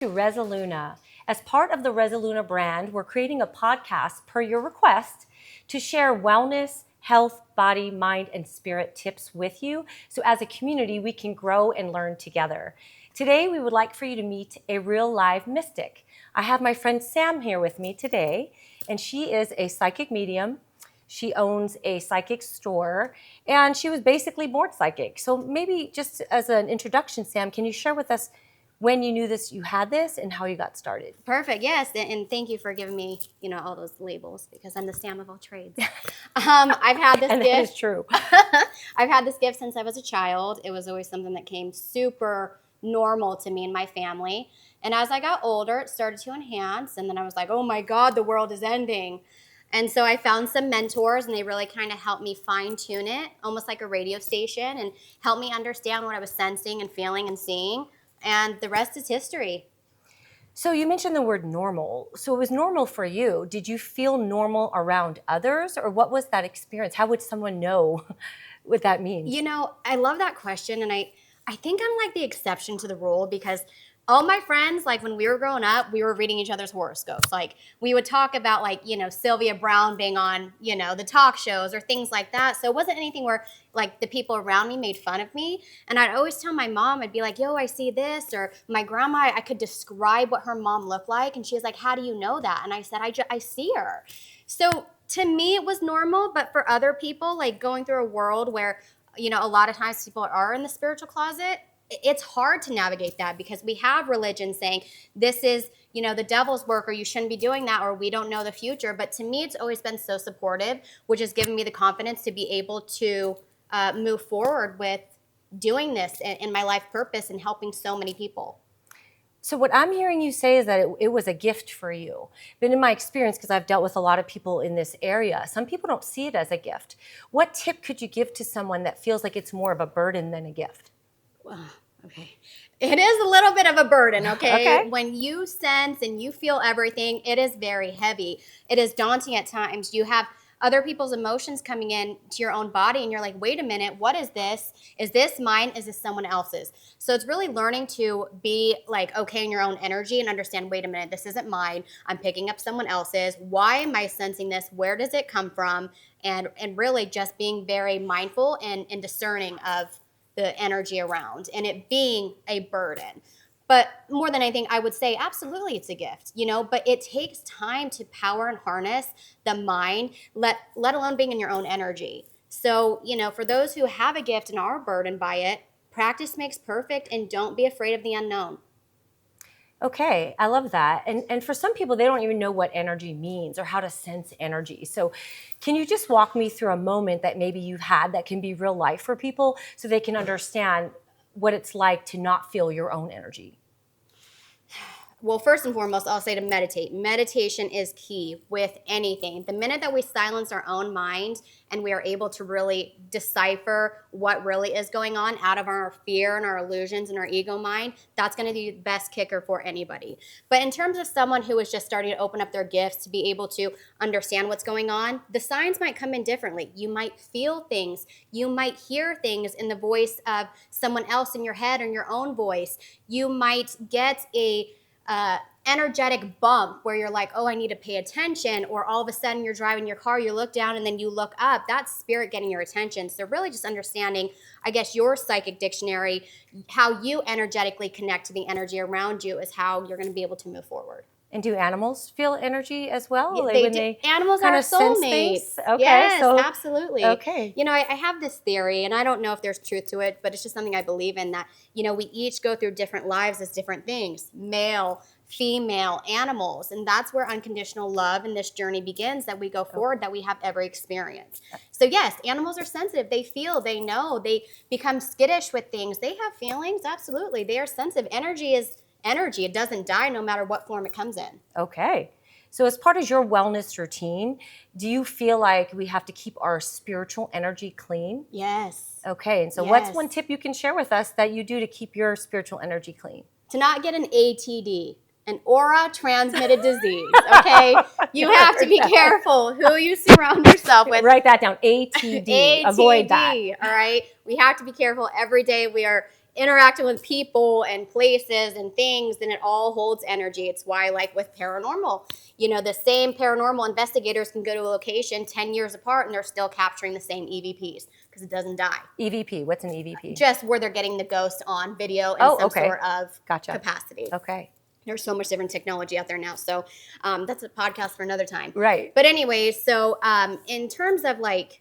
To Resoluna. As part of the Resoluna brand, we're creating a podcast per your request to share wellness, health, body, mind, and spirit tips with you. So as a community, we can grow and learn together. Today, we would like for you to meet a real live mystic. I have my friend Sam here with me today, and she is a psychic medium. She owns a psychic store, and she was basically born psychic. So maybe just as an introduction, Sam, can you share with us when you knew you had this, and how you got started? Perfect. Yes, and thank you for giving me, all those labels, because I'm the Sam of all trades. I've had this and gift. That is true. I've had this gift since I was a child. It was always something that came super normal to me and my family. And as I got older, it started to enhance. And then I was like, oh my God, the world is ending. And so I found some mentors, and they really kind of helped me fine tune it, almost like a radio station, and helped me understand what I was sensing and feeling and seeing. And the rest is history. So you mentioned the word normal. So it was normal for you. Did you feel normal around others, or what was that experience? How would someone know what that means? I love that question, and I think I'm like the exception to the rule, because all my friends, like when we were growing up, we were reading each other's horoscopes. Like we would talk about Sylvia Brown being on, the talk shows or things like that. So it wasn't anything where like the people around me made fun of me. And I'd always tell my mom, I'd be like, yo, I see this. Or my grandma, I could describe what her mom looked like. And she was like, how do you know that? And I said, I see her. So to me, it was normal. But for other people, like going through a world where, a lot of times people are in the spiritual closet, it's hard to navigate that, because we have religion saying this is, the devil's work, or you shouldn't be doing that, or we don't know the future. But to me, it's always been so supportive, which has given me the confidence to be able to move forward with doing this in my life purpose and helping so many people. So what I'm hearing you say is that it was a gift for you. But in my experience, because I've dealt with a lot of people in this area, some people don't see it as a gift. What tip could you give to someone that feels like it's more of a burden than a gift? Okay. It is a little bit of a burden, okay? Okay. When you sense and you feel everything, it is very heavy. It is daunting at times. You have other people's emotions coming in to your own body, and you're like, wait a minute, what is this? Is this mine? Is this someone else's? So it's really learning to be like okay in your own energy and understand, wait a minute, this isn't mine. I'm picking up someone else's. Why am I sensing this? Where does it come from? And really just being very mindful and discerning of the energy around, and it being a burden. But more than anything, I would say absolutely it's a gift, but it takes time to power and harness the mind, let alone being in your own energy. So, for those who have a gift and are burdened by it, practice makes perfect, and don't be afraid of the unknown. Okay, I love that. And for some people, they don't even know what energy means or how to sense energy. So can you just walk me through a moment that maybe you've had that can be real life for people so they can understand what it's like to not feel your own energy? Well, first and foremost, I'll say to meditate. Meditation is key with anything. The minute that we silence our own mind and we are able to really decipher what really is going on out of our fear and our illusions and our ego mind, that's going to be the best kicker for anybody. But in terms of someone who is just starting to open up their gifts to be able to understand what's going on, the signs might come in differently. You might feel things. You might hear things in the voice of someone else in your head or in your own voice. You might get a energetic bump where you're like, oh, I need to pay attention, or all of a sudden you're driving your car, you look down and then you look up. That's spirit getting your attention. So really just understanding, I guess, your psychic dictionary, how you energetically connect to the energy around you is how you're going to be able to move forward. And do animals feel energy as well? Animals are soulmates. Okay, yes, absolutely. Okay. I have this theory, and I don't know if there's truth to it, but it's just something I believe in, that, we each go through different lives as different things, male, female, animals. And that's where unconditional love in this journey begins, that we go forward, that we have every experience. So yes, animals are sensitive. They feel, they know, they become skittish with things. They have feelings, absolutely. They are sensitive. Energy is energy. It doesn't die no matter what form it comes in. Okay. So as part of your wellness routine, do you feel like we have to keep our spiritual energy clean? Yes. Okay. And so what's one tip you can share with us that you do to keep your spiritual energy clean? To not get an ATD, an aura transmitted disease, okay? You have to be careful who you surround yourself with. Write that down, ATD. Avoid that. All right? We have to be careful. Every day we are interacting with people and places and things, then it all holds energy. It's why, like with paranormal, the same paranormal investigators can go to a location 10 years apart and they're still capturing the same EVPs because it doesn't die. EVP, what's an EVP? Just where they're getting the ghost on video in some sort of capacity. Okay. There's so much different technology out there now. So that's a podcast for another time. Right. But anyway, so in terms of like,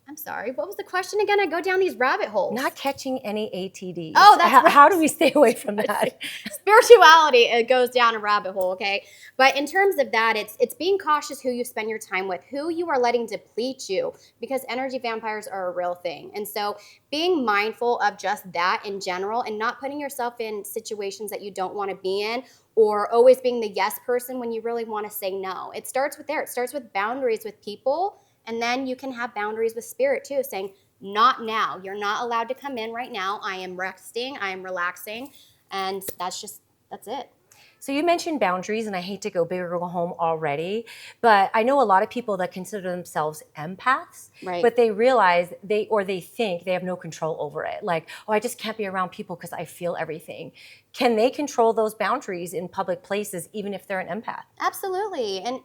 I'm sorry, what was the question again? I go down these rabbit holes. Not catching any ATDs. Oh, that's right. How do we stay away from that? Spirituality, it goes down a rabbit hole, okay? But in terms of that, it's being cautious who you spend your time with, who you are letting deplete you, because energy vampires are a real thing. And so being mindful of just that in general and not putting yourself in situations that you don't want to be in, or always being the yes person when you really want to say no. It starts with there. It starts with boundaries with people. And then you can have boundaries with spirit too, saying, not now. You're not allowed to come in right now. I am resting. I am relaxing. And that's it. So you mentioned boundaries, and I hate to go big or go home already, but I know a lot of people that consider themselves empaths, right, but they realize they think they have no control over it. Like, oh, I just can't be around people because I feel everything. Can they control those boundaries in public places, even if they're an empath? Absolutely. And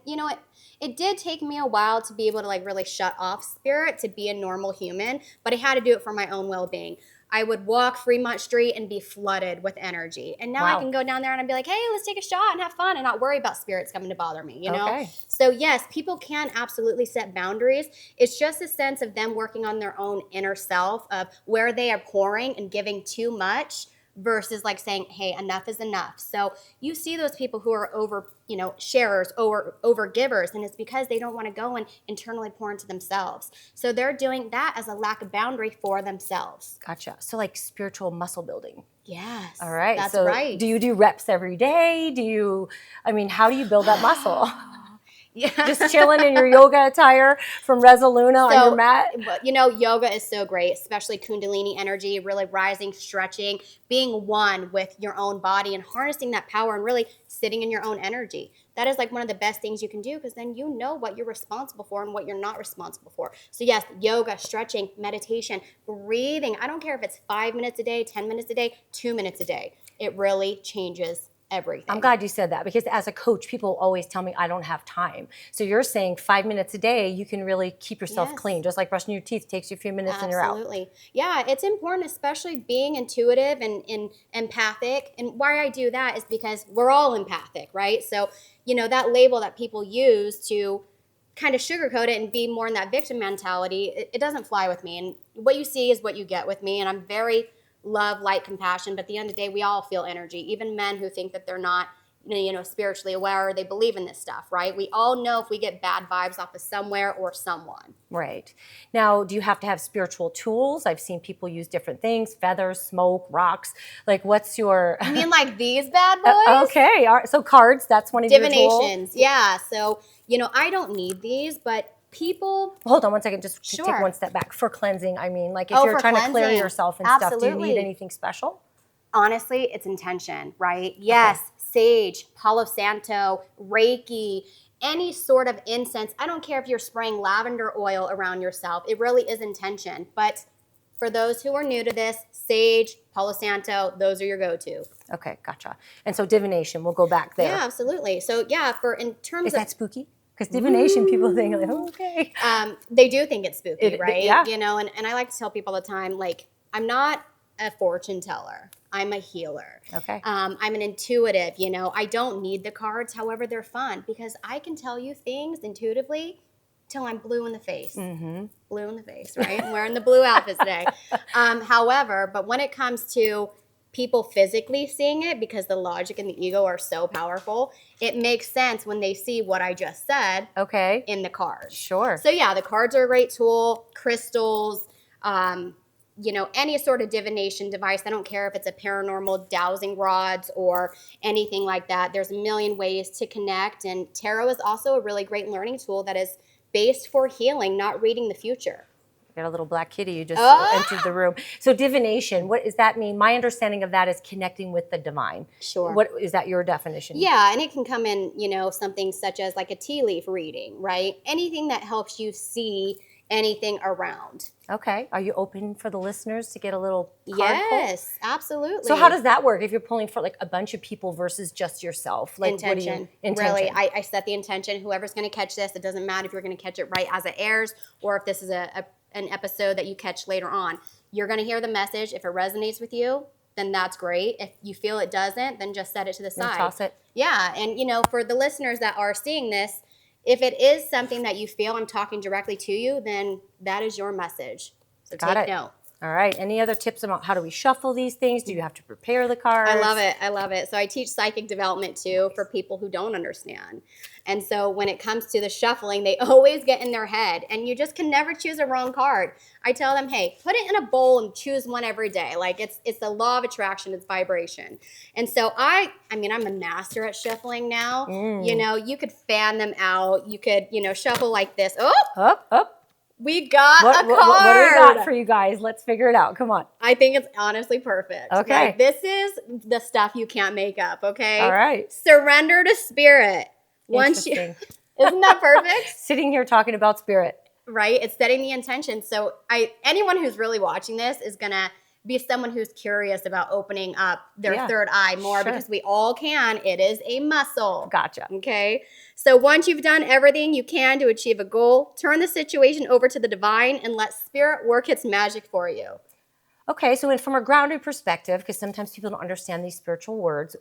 it did take me a while to be able to like really shut off spirit to be a normal human, but I had to do it for my own well-being. I would walk Fremont Street and be flooded with energy. And now I can go down there and I'd be like, hey, let's take a shot and have fun and not worry about spirits coming to bother me, Okay. So yes, people can absolutely set boundaries. It's just a sense of them working on their own inner self of where they are pouring and giving too much versus like saying, hey, enough is enough. So you see those people who are over, sharers, over givers, and it's because they don't want to go and internally pour into themselves. So they're doing that as a lack of boundary for themselves. Gotcha. So like spiritual muscle building. Yes. All right. That's so right. Do you do reps every day? How do you build that muscle? Yeah. Just chilling in your yoga attire from Resoluna on your mat? Yoga is so great, especially Kundalini energy, really rising, stretching, being one with your own body and harnessing that power and really sitting in your own energy. That is like one of the best things you can do because then you know what you're responsible for and what you're not responsible for. So yes, yoga, stretching, meditation, breathing. I don't care if it's 5 minutes a day, 10 minutes a day, 2 minutes a day. It really changes everything. I'm glad you said that because as a coach, people always tell me I don't have time. So you're saying 5 minutes a day, you can really keep yourself clean, just like brushing your teeth takes you a few minutes and you're out. Absolutely. Yeah, it's important, especially being intuitive and empathic. And why I do that is because we're all empathic, right? So, that label that people use to kind of sugarcoat it and be more in that victim mentality, it doesn't fly with me. And what you see is what you get with me. And I'm very love, light, compassion, but at the end of the day, we all feel energy. Even men who think that they're not, spiritually aware, they believe in this stuff, right? We all know if we get bad vibes off of somewhere or someone. Right. Now, do you have to have spiritual tools? I've seen people use different things, feathers, smoke, rocks. Like, what's your... You mean like these bad boys? Okay. All right. So cards, that's one of your tools? Divinations, yeah. So, I don't need these, but people... Hold on one second, just to take one step back. For cleansing, if you're trying to clear yourself and stuff, do you need anything special? Honestly, it's intention, right? Yes, sage, Palo Santo, Reiki, any sort of incense. I don't care if you're spraying lavender oil around yourself. It really is intention. But for those who are new to this, sage, Palo Santo, those are your go-to. Okay, gotcha. And so divination, we'll go back there. Yeah, absolutely. So yeah, in terms of... Is that spooky? Because divination, people think like, oh, okay. They do think it's spooky, right? Yeah. And I like to tell people all the time, like, I'm not a fortune teller. I'm a healer. Okay. I'm an intuitive, I don't need the cards. However, they're fun because I can tell you things intuitively till I'm blue in the face. Mm-hmm. Blue in the face, right? I'm wearing the blue outfit today. However, but when it comes to people physically seeing it, because the logic and the ego are so powerful, it makes sense when they see what I just said in the cards. Sure. So yeah, the cards are a great tool. Crystals, any sort of divination device. I don't care if it's a paranormal dowsing rods or anything like that. There's a million ways to connect. And tarot is also a really great learning tool that is based for healing, not reading the future. Got a little black kitty. You just entered the room. So divination, what does that mean? My understanding of that is connecting with the divine. Sure. What is that your definition? Yeah, and it can come in, something such as like a tea leaf reading, right? Anything that helps you see anything around. Okay. Are you open for the listeners to get a little card pull? Yes, absolutely. So how does that work if you're pulling for like a bunch of people versus just yourself? Like Intention. Really, I set the intention. Whoever's going to catch this, it doesn't matter if you're going to catch it right as it airs or if this is an episode that you catch later on. You're going to hear the message. If it resonates with you, then that's great. If you feel it doesn't, then just set it to the side. Toss it. Yeah, and for the listeners that are seeing this, if it is something that you feel I'm talking directly to you, then that is your message. So take note. All right. Any other tips about how do we shuffle these things? Do you have to prepare the cards? I love it. I love it. So I teach psychic development too for people who don't understand. And so when it comes to the shuffling, they always get in their head and you just can never choose a wrong card. I tell them, hey, put it in a bowl and choose one every day. Like it's the law of attraction, it's vibration. And so I'm a master at shuffling now. You could fan them out. You could, shuffle like this. Up. We got a card. What do we got for you guys? Let's figure it out. Come on. I think it's honestly perfect. Okay. Like, this is the stuff you can't make up, okay? All right. Surrender to spirit. Isn't that perfect? Sitting here talking about spirit. Right? It's setting the intention. So anyone who's really watching this is going to be someone who's curious about opening up their third eye more because we all can. It is a muscle. Gotcha. Okay. So once you've done everything you can to achieve a goal, turn the situation over to the divine and let spirit work its magic for you. Okay. So from a grounded perspective, because sometimes people don't understand these spiritual words,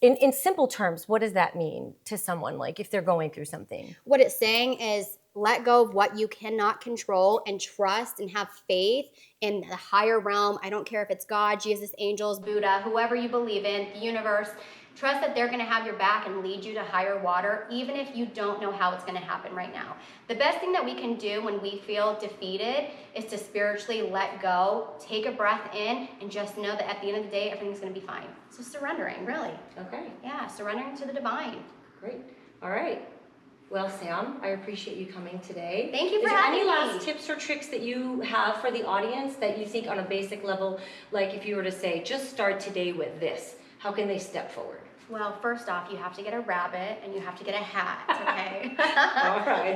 in simple terms, what does that mean to someone, like if they're going through something? What it's saying is let go of what you cannot control and trust and have faith in the higher realm. I don't care if it's God, Jesus, angels, Buddha, whoever you believe in, the universe. Trust that they're going to have your back and lead you to higher water, even if you don't know how it's going to happen right now. The best thing that we can do when we feel defeated is to spiritually let go, take a breath in, and just know that at the end of the day, everything's going to be fine. So surrendering, really. Okay. Yeah, surrendering to the divine. Great. All right. Well, Sam, I appreciate you coming today. Thank you for having me. Is there any last tips or tricks that you have for the audience that you think on a basic level, like if you were to say, just start today with this, how can they step forward? Well, first off, you have to get a rabbit and you have to get a hat, okay? All right.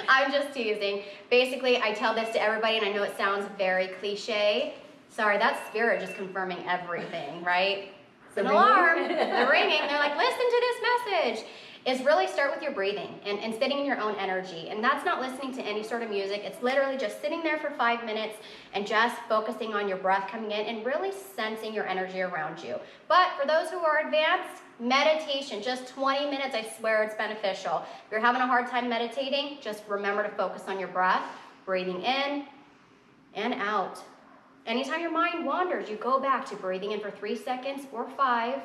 I'm just teasing. Basically, I tell this to everybody, and I know it sounds very cliche. Sorry, that's spirit just confirming everything, right? It's an alarm. The ringing. They're like, listen to this message. Is really start with your breathing and sitting in your own energy. And that's not listening to any sort of music. It's literally just sitting there for 5 minutes and just focusing on your breath coming in and really sensing your energy around you. But for those who are advanced, meditation, just 20 minutes, I swear it's beneficial. If you're having a hard time meditating, just remember to focus on your breath, breathing in and out. Anytime your mind wanders, you go back to breathing in for 3 seconds or 5,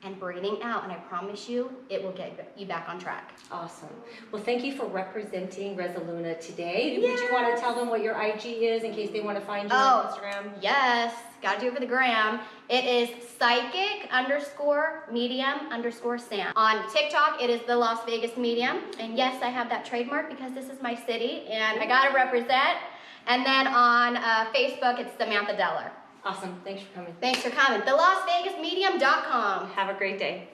and breathing out, and I promise you, it will get you back on track. Awesome. Well, thank you for representing Resoluna today. Yes. Would you want to tell them what your IG is in case they want to find you on Instagram? Yes, gotta do it for the gram. It is psychic_medium_Sam. On TikTok, it is the Las Vegas Medium, and yes, I have that trademark because this is my city, and I gotta represent. And then on Facebook, it's Samantha Deller. Awesome. Thanks for coming. Thanks for coming. TheLasVegasMedium.com. Have a great day.